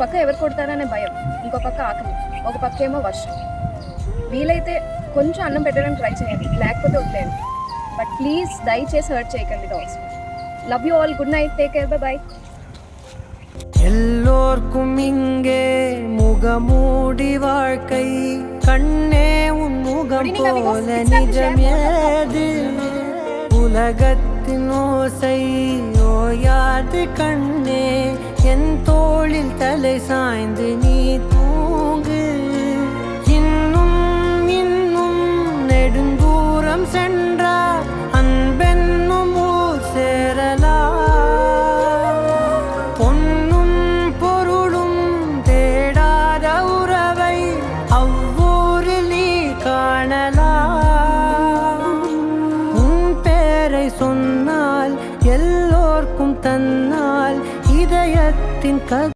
పక్క ఎవరు కొడతారనే భయం, ఇంకో పక్క ఆకలి, ఒక పక్క ఏమో వర్షం. వీలైతే కొంచెం అన్నం పెట్టడానికి ట్రై చేయండి, లేకపోతే వదిలేయండి. బట్ ప్లీజ్ దయచేసి హర్ట్ చేయకండి dogs. Love you all, good night, take care, bye. எல்லோர்க்கும் இங்கே முகமூடி வாழ்க்கை, கண்ணே உன் முகம் போல நிஜம் ஏது, உலகத்தின் ஓசை ஓயாது கண்ணே, என் தோளில் தலை சாய்ந்து நீ தூங்கு. இன்னும் இன்னும் நெடுந்தூரம் சென்றார் அன்பென்னும் ஊர் சேரலாம், பொன்னும் பொருளும் தேடாத உறவை அவ்வூரில் நீ காணலாம். உன் பேரை சொன்னால் எல்லோர்க்கும் தன்னால் இதயத்தின்